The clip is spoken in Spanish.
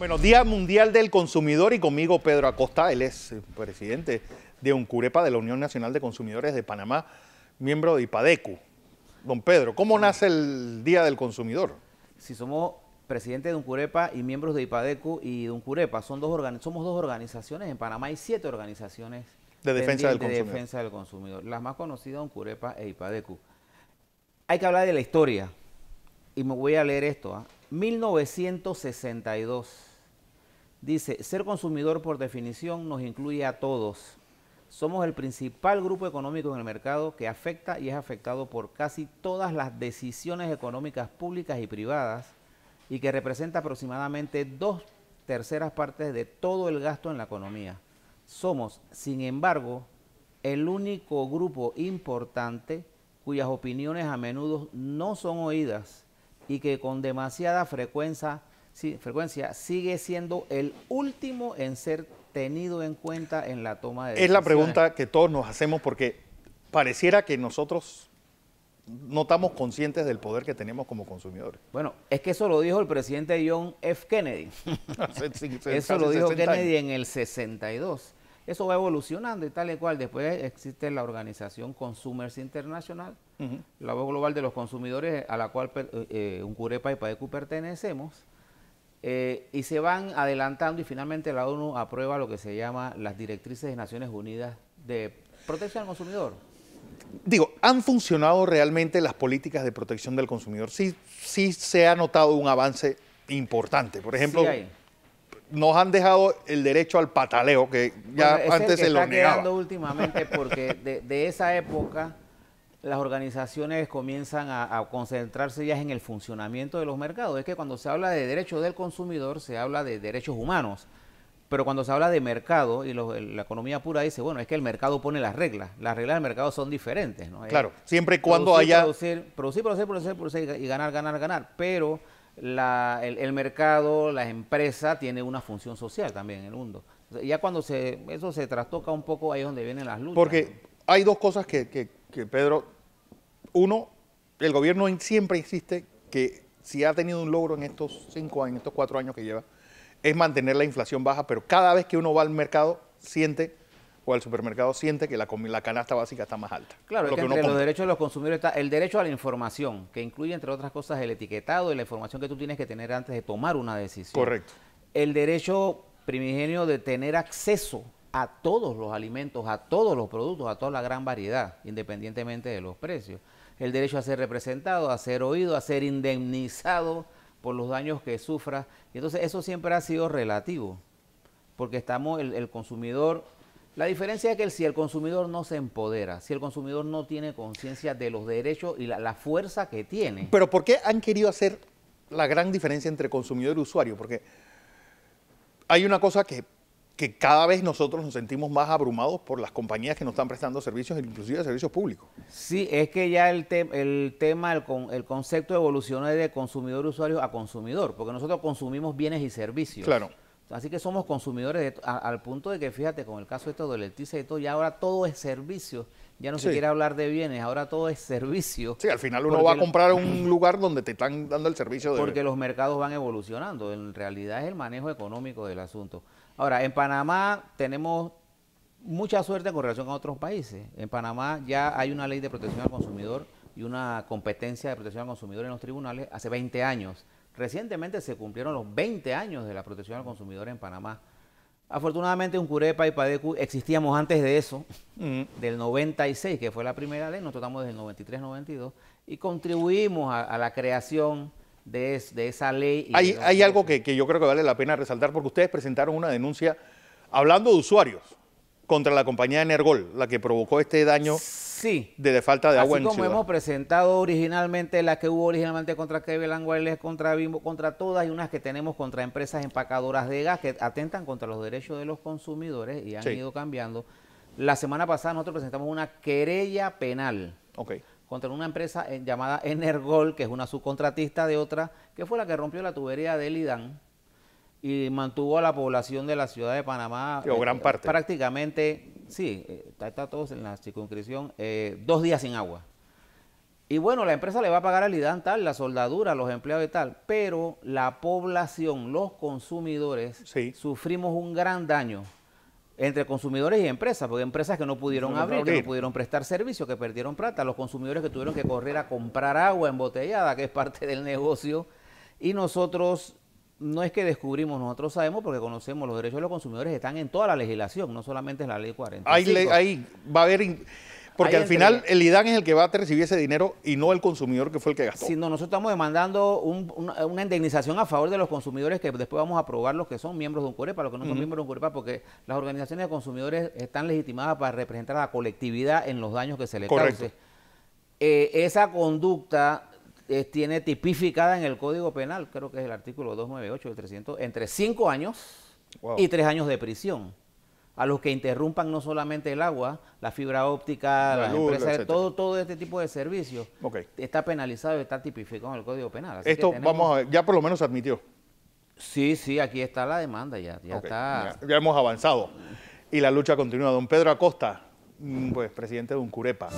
Bueno, Día Mundial del Consumidor y conmigo Pedro Acosta, él es presidente de UNCUREPA, de la Unión Nacional de Consumidores de Panamá, miembro de IPADECU. Don Pedro, ¿cómo nace el Día del Consumidor? Si somos presidente de UNCUREPA y miembros de IPADECU y de UNCUREPA, somos dos organizaciones. En Panamá hay 7 organizaciones De defensa del consumidor. Las más conocidas, UNCUREPA e IPADECU. Hay que hablar de la historia y me voy a leer esto. 1962. Dice, ser consumidor por definición nos incluye a todos. Somos el principal grupo económico en el mercado que afecta y es afectado por casi todas las decisiones económicas públicas y privadas y que representa aproximadamente 2/3 partes de todo el gasto en la economía. Somos, sin embargo, el único grupo importante cuyas opiniones a menudo no son oídas y que con demasiada frecuencia sigue siendo el último en ser tenido en cuenta en la toma de decisiones. Es la pregunta que todos nos hacemos porque pareciera que nosotros no estamos conscientes del poder que tenemos como consumidores. Bueno, es que eso lo dijo el presidente John F. Kennedy. Eso lo dijo Kennedy en el 62. Eso va evolucionando y tal y cual. Después existe la organización Consumers International, la voz global de los consumidores, a la cual UNCUREPA y IPADECU pertenecemos. Y se van adelantando y finalmente la ONU aprueba lo que se llama las directrices de Naciones Unidas de protección al consumidor. Digo, ¿han funcionado realmente las políticas de protección del consumidor? Sí se ha notado un avance importante. Por ejemplo, Sí nos han dejado el derecho al pataleo, que ya antes se lo negaba. Está quedando últimamente porque de esa época las organizaciones comienzan a concentrarse ya en el funcionamiento de los mercados. Es que cuando se habla de derechos del consumidor, se habla de derechos humanos. Pero cuando se habla de mercado, y la economía pura dice, bueno, es que el mercado pone las reglas. Las reglas del mercado son diferentes, ¿no? Claro, siempre y cuando haya... Producir y ganar. Pero el mercado, la empresa, tiene una función social también en el mundo. Ya cuando eso se trastoca un poco, ahí es donde vienen las luchas. Porque hay dos cosas que Pedro, uno, el gobierno siempre insiste que si ha tenido un logro en estos 5 años, estos 4 años que lleva, es mantener la inflación baja, pero cada vez que uno va al mercado, o al supermercado, siente que la canasta básica está más alta. Claro, es que entre los derechos de los consumidores está el derecho a la información, que incluye, entre otras cosas, el etiquetado y la información que tú tienes que tener antes de tomar una decisión. Correcto. El derecho primigenio de tener acceso a todos los alimentos, a todos los productos, a toda la gran variedad, independientemente de los precios. El derecho a ser representado, a ser oído, a ser indemnizado por los daños que sufra. Y entonces eso siempre ha sido relativo, porque estamos el consumidor... La diferencia es que si el consumidor no se empodera, si el consumidor no tiene conciencia de los derechos y la fuerza que tiene... Pero ¿por qué han querido hacer la gran diferencia entre consumidor y usuario? Porque hay una cosa que cada vez nosotros nos sentimos más abrumados por las compañías que nos están prestando servicios, inclusive servicios públicos. Sí, es que ya el concepto evolucionó de consumidor usuario a consumidor, porque nosotros consumimos bienes y servicios. Claro. Así que somos consumidores al punto de que, fíjate, con el caso esto de Leticia y todo, ya ahora todo es servicio. Ya no se quiere hablar de bienes, ahora todo es servicio. Sí, al final uno va a comprar un lugar donde te están dando el servicio. Porque los mercados van evolucionando. En realidad es el manejo económico del asunto. Ahora, en Panamá tenemos mucha suerte con relación a otros países. En Panamá ya hay una ley de protección al consumidor y una competencia de protección al consumidor en los tribunales hace 20 años. Recientemente se cumplieron los 20 años de la protección al consumidor en Panamá. Afortunadamente, UNCUREPA y IPADECU existíamos antes de eso, del 96, que fue la primera ley. Nosotros estamos desde el 93-92 y contribuimos a la creación de esa ley. Hay algo que yo creo que vale la pena resaltar, porque ustedes presentaron una denuncia hablando de usuarios contra la compañía Energol, la que provocó este daño de falta de agua en Ciudad. Así como hemos presentado originalmente la que hubo originalmente contra Cleveland Wireless, contra Bimbo, contra todas, y unas que tenemos contra empresas empacadoras de gas que atentan contra los derechos de los consumidores y han ido cambiando. La semana pasada nosotros presentamos una querella penal contra una empresa llamada Energol, que es una subcontratista de otra, que fue la que rompió la tubería del IDAN y mantuvo a la población de la ciudad de Panamá gran parte prácticamente, está todos en la circunscripción, 2 días sin agua. Y bueno, la empresa le va a pagar al IDAN tal, la soldadura, los empleados y tal, pero la población, los consumidores, Sí. sufrimos un gran daño entre consumidores y empresas, porque empresas que no pudieron abrir, que no pudieron prestar servicio, que perdieron plata, los consumidores que tuvieron que correr a comprar agua embotellada, que es parte del negocio, y nosotros no es que descubrimos, nosotros sabemos porque conocemos los derechos de los consumidores, están en toda la legislación, no solamente en la ley 45. Ahí va a haber... Porque al final el IDAN es el que va a recibir ese dinero y no el consumidor que fue el que gastó. Sí, no, nosotros estamos demandando una indemnización a favor de los consumidores que después vamos a aprobar los que son miembros de UNCUREPA, los que no son miembros de UNCUREPA, porque las organizaciones de consumidores están legitimadas para representar a la colectividad en los daños que se le cause. Esa conducta tiene tipificada en el Código Penal, creo que es el artículo 298 del 300, entre 5 años y 3 años de prisión. A los que interrumpan no solamente el agua, la fibra óptica, las empresas, todo este tipo de servicios, está penalizado y está tipificado en el Código Penal. Así esto, vamos a ver, ya por lo menos se admitió. Sí, aquí está la demanda, ya está. Ya hemos avanzado y la lucha continúa. Don Pedro Acosta, pues presidente de UNCUREPA.